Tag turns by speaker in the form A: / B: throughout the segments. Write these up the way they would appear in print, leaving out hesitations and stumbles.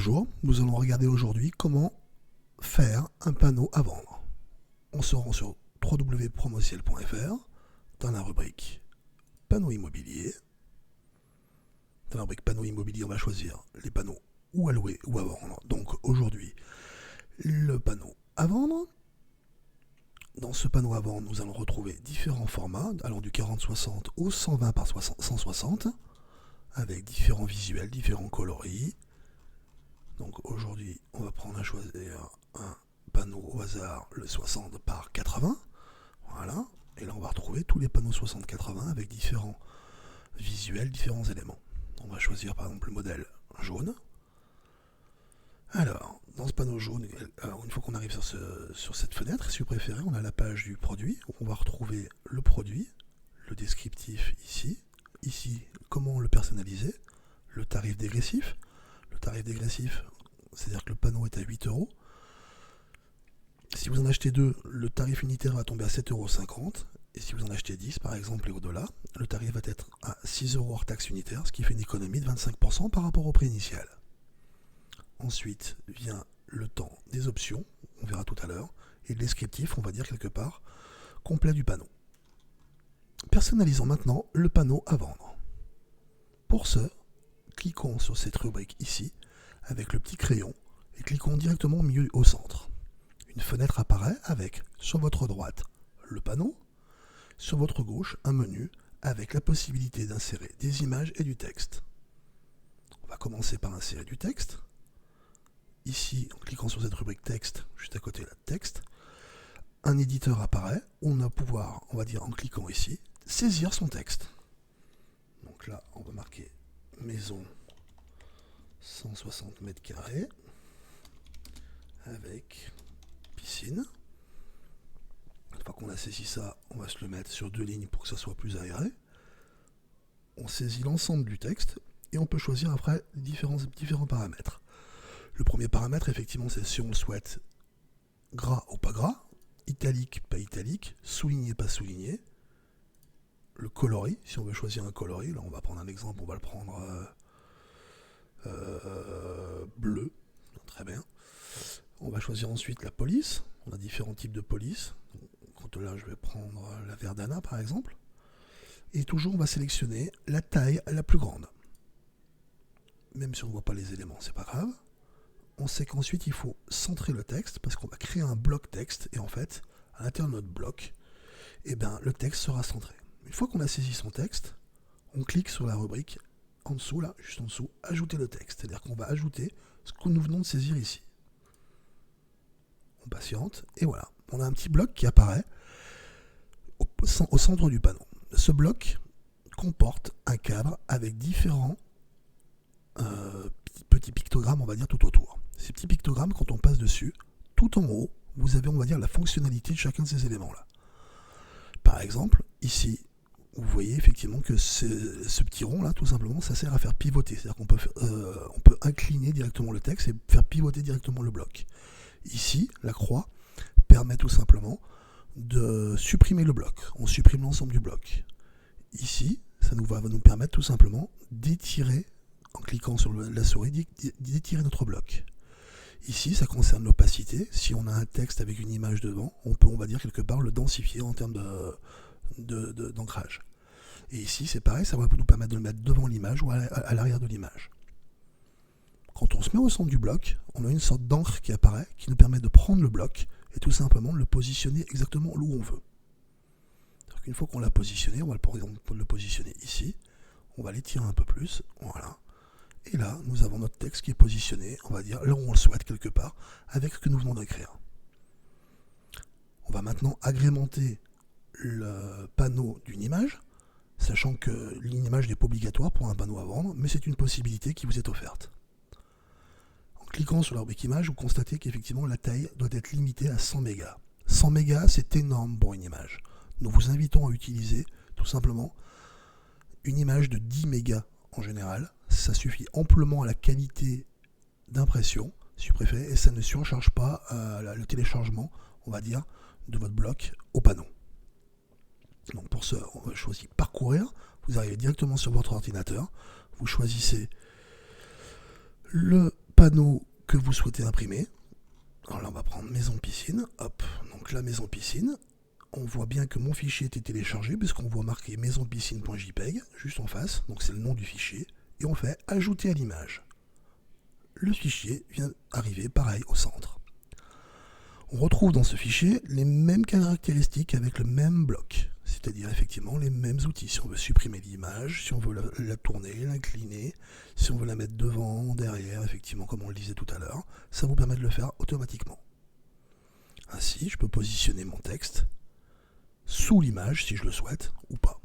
A: Bonjour, nous allons regarder aujourd'hui comment faire un panneau à vendre. On se rend sur www.promociel.fr dans la rubrique panneaux immobiliers. Dans la rubrique panneaux immobiliers, on va choisir les panneaux ou à louer ou à vendre. Donc aujourd'hui, le panneau à vendre. Dans ce panneau à vendre, nous allons retrouver différents formats, allant du 40-60 au 120 par 160, avec différents visuels, différents coloris. Donc aujourd'hui, on va prendre à choisir un panneau au hasard, le 60 par 80. Voilà. Et là, on va retrouver tous les panneaux 60-80 avec différents visuels, différents éléments. On va choisir par exemple le modèle jaune. Alors, dans ce panneau jaune, une fois qu'on arrive sur cette fenêtre, si vous préférez, on a la page du produit, où on va retrouver le produit, le descriptif ici, comment le personnaliser, le tarif dégressif. Le tarif dégressif, c'est-à-dire que le panneau est à 8 €. Si vous en achetez 2, le tarif unitaire va tomber à 7,50 €. Et si vous en achetez 10, par exemple, et au-delà, le tarif va être à 6 € hors taxe unitaire, ce qui fait une économie de 25% par rapport au prix initial. Ensuite vient le temps des options, on verra tout à l'heure, et le descriptif, on va dire quelque part, complet du panneau. Personnalisons maintenant le panneau à vendre. Pour ce, cliquons sur cette rubrique ici, avec le petit crayon, et cliquons directement au milieu au centre. Une fenêtre apparaît avec, sur votre droite, le panneau, sur votre gauche, un menu avec la possibilité d'insérer des images et du texte. On va commencer par insérer du texte. Ici, en cliquant sur cette rubrique texte, juste à côté de la texte, un éditeur apparaît. On va pouvoir, on va dire en cliquant ici, saisir son texte. Donc là, on va marquer maison 160 mètres carrés avec piscine. Une fois qu'on a saisi ça, on va se le mettre sur 2 lignes pour que ça soit plus aéré. On saisit l'ensemble du texte et on peut choisir après différents paramètres. Le premier paramètre, effectivement, c'est si on le souhaite gras ou pas gras, italique, pas italique, souligné, pas souligné. Le coloris, si on veut choisir un coloris, là on va prendre un exemple, on va le prendre bleu, très bien. On va choisir ensuite la police, on a différents types de police. Donc là je vais prendre la Verdana par exemple. Et toujours on va sélectionner la taille la plus grande. Même si on ne voit pas les éléments, c'est pas grave. On sait qu'ensuite il faut centrer le texte parce qu'on va créer un bloc texte et en fait, à l'intérieur de notre bloc, le texte sera centré. Une fois qu'on a saisi son texte, on clique sur la rubrique en dessous, là, juste en dessous, ajouter le texte. C'est-à-dire qu'on va ajouter ce que nous venons de saisir ici. On patiente et voilà, on a un petit bloc qui apparaît au centre du panneau. Ce bloc comporte un cadre avec différents petits pictogrammes, on va dire, tout autour. Ces petits pictogrammes, quand on passe dessus, tout en haut, vous avez, on va dire, la fonctionnalité de chacun de ces éléments-là. Par exemple, ici, vous voyez effectivement que ce petit rond-là, tout simplement, ça sert à faire pivoter. C'est-à-dire qu'on peut incliner directement le texte et faire pivoter directement le bloc. Ici, la croix permet tout simplement de supprimer le bloc. On supprime l'ensemble du bloc. Ici, ça va nous permettre tout simplement d'étirer, en cliquant sur la souris, d'étirer notre bloc. Ici, ça concerne l'opacité. Si on a un texte avec une image devant, on peut, on va dire, quelque part, le densifier en termes d'ancrage. Et ici, c'est pareil, ça va nous permettre de le mettre devant l'image ou à l'arrière de l'image. Quand on se met au centre du bloc, on a une sorte d'encre qui apparaît, qui nous permet de prendre le bloc et tout simplement de le positionner exactement où on veut. Une fois qu'on l'a positionné, on va le positionner ici. On va l'étirer un peu plus, voilà. Et là, nous avons notre texte qui est positionné, on va dire, là où on le souhaite quelque part, avec ce que nous venons d'écrire. On va maintenant agrémenter le panneau d'une image, sachant que l'image n'est pas obligatoire pour un panneau à vendre, mais c'est une possibilité qui vous est offerte. En cliquant sur la rubrique image, vous constatez qu'effectivement la taille doit être limitée à 100 mégas. 100 mégas, c'est énorme pour une image. Nous vous invitons à utiliser tout simplement une image de 10 mégas en général. Ça suffit amplement à la qualité d'impression, si vous préférez, et ça ne surcharge pas le téléchargement, on va dire, de votre bloc au panneau. Donc pour ce, on va choisir parcourir. Vous arrivez directement sur votre ordinateur, vous choisissez le panneau que vous souhaitez imprimer. Alors là, on va prendre maison piscine. Hop, donc la maison piscine. On voit bien que mon fichier était téléchargé puisqu'on voit marqué maisonpiscine.jpg juste en face. Donc c'est le nom du fichier. Et on fait ajouter à l'image. Le fichier vient arriver pareil au centre. On retrouve dans ce fichier les mêmes caractéristiques avec le même bloc, c'est-à-dire effectivement les mêmes outils. Si on veut supprimer l'image, si on veut la tourner, l'incliner, si on veut la mettre devant, derrière, effectivement comme on le disait tout à l'heure, ça vous permet de le faire automatiquement. Ainsi, je peux positionner mon texte sous l'image si je le souhaite ou pas.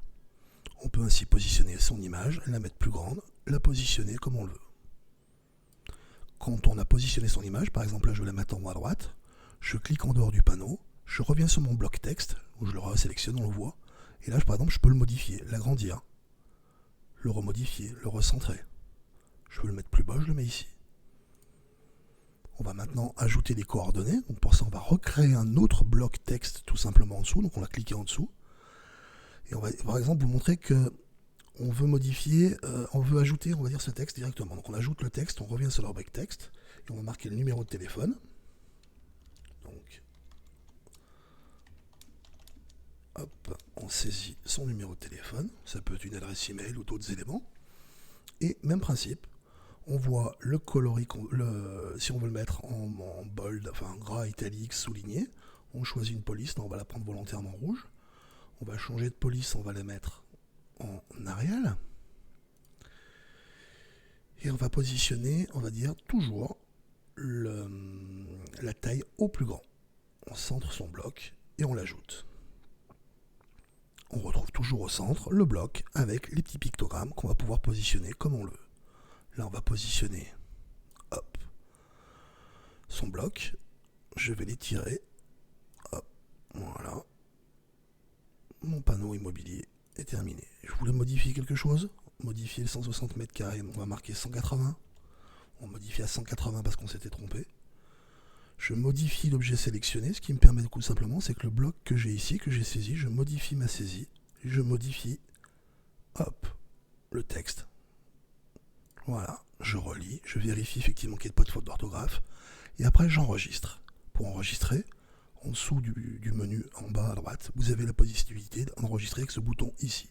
A: On peut ainsi positionner son image, la mettre plus grande, la positionner comme on le veut. Quand on a positionné son image, par exemple là je vais la mettre en haut à droite, je clique en dehors du panneau, je reviens sur mon bloc texte, où je le resélectionne, on le voit, et là par exemple je peux le modifier, l'agrandir, le remodifier, le recentrer. Je veux le mettre plus bas, je le mets ici. On va maintenant ajouter des coordonnées, donc pour ça on va recréer un autre bloc texte tout simplement en dessous, donc on va cliquer en dessous, et on va par exemple vous montrer que on veut modifier, on veut ajouter, on va dire ce texte directement. Donc on ajoute le texte, on revient sur la rubrique texte, et on va marquer le numéro de téléphone. Donc, hop, on saisit son numéro de téléphone, ça peut être une adresse email ou d'autres éléments. Et même principe, on voit le coloris, si on veut le mettre en bold, enfin gras, italique, souligné, on choisit une police, là on va la prendre volontairement rouge. On va changer de police, on va la mettre en Arial. Et on va positionner, on va dire, toujours la taille au plus grand. On centre son bloc et on l'ajoute. On retrouve toujours au centre le bloc avec les petits pictogrammes qu'on va pouvoir positionner comme on le veut. Là, on va positionner hop, son bloc. Je vais l'étirer. Hop, voilà. Mon panneau immobilier est terminé. Je voulais modifier quelque chose. Modifier le 160 mètres carrés, on va marquer 180. On modifie à 180 parce qu'on s'était trompé. Je modifie l'objet sélectionné, ce qui me permet tout simplement, c'est que le bloc que j'ai ici, que j'ai saisi, je modifie ma saisie, je modifie, hop, le texte. Voilà, je relis, je vérifie effectivement qu'il n'y ait pas de faute d'orthographe, et après j'enregistre. Pour enregistrer, en dessous du menu, en bas à droite, vous avez la possibilité d'enregistrer avec ce bouton ici.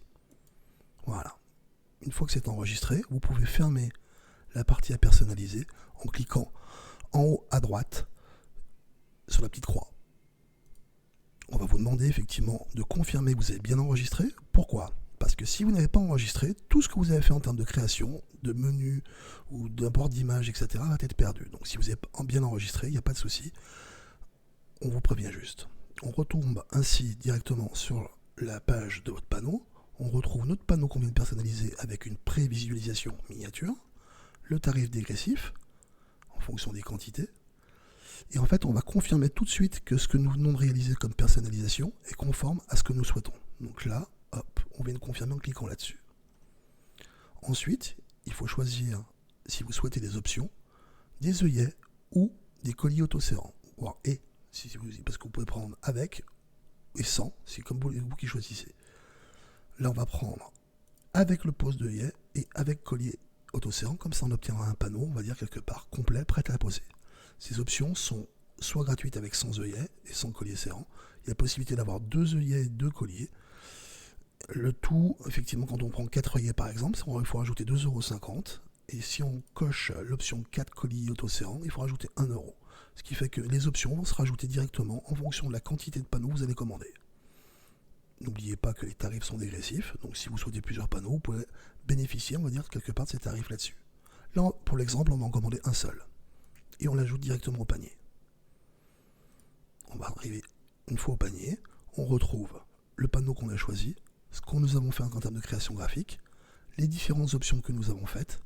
A: Voilà. Une fois que c'est enregistré, vous pouvez fermer la partie à personnaliser en cliquant en haut à droite sur la petite croix. On va vous demander effectivement de confirmer que vous avez bien enregistré. Pourquoi ? Parce que si vous n'avez pas enregistré, tout ce que vous avez fait en termes de création, de menu ou d'import d'image, etc. va être perdu. Donc si vous avez bien enregistré, il n'y a pas de souci. On vous prévient juste. On retombe ainsi directement sur la page de votre panneau. On retrouve notre panneau qu'on vient de personnaliser avec une prévisualisation miniature, le tarif dégressif en fonction des quantités. Et en fait, on va confirmer tout de suite que ce que nous venons de réaliser comme personnalisation est conforme à ce que nous souhaitons. Donc là, hop, on vient de confirmer en cliquant là-dessus. Ensuite, il faut choisir, si vous souhaitez des options, des œillets ou des colliers autoserrants. Voire et, parce que vous pouvez prendre avec et sans, c'est comme vous qui choisissez. Là, on va prendre avec le pose d'œillet et avec collier autoserrant, comme ça on obtiendra un panneau, on va dire quelque part, complet, prêt à poser. Ces options sont soit gratuites avec sans œillet et sans collier serrant. Il y a la possibilité d'avoir 2 œillets et 2 colliers. Le tout, effectivement, quand on prend 4 œillets par exemple, il faut rajouter 2,50 €. Et si on coche l'option 4 colliers autoserrants, il faut rajouter 1 €. Ce qui fait que les options vont se rajouter directement en fonction de la quantité de panneaux que vous allez commander. N'oubliez pas que les tarifs sont dégressifs, donc si vous souhaitez plusieurs panneaux, vous pouvez bénéficier, on va dire, quelque part de ces tarifs là-dessus. Là, pour l'exemple, on va en commander un seul. Et on l'ajoute directement au panier. On va arriver une fois au panier, on retrouve le panneau qu'on a choisi, ce que nous avons fait en termes de création graphique, les différentes options que nous avons faites,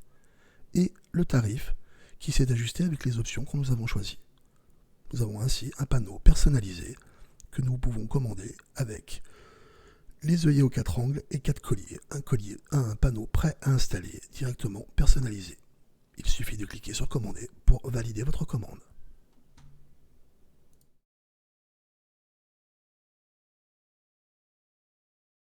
A: et le tarif qui s'est ajusté avec les options que nous avons choisies. Nous avons ainsi un panneau personnalisé que nous pouvons commander avec les œillets aux 4 angles et 4 colliers. Un panneau prêt à installer, directement personnalisé. Il suffit de cliquer sur commander pour valider votre commande.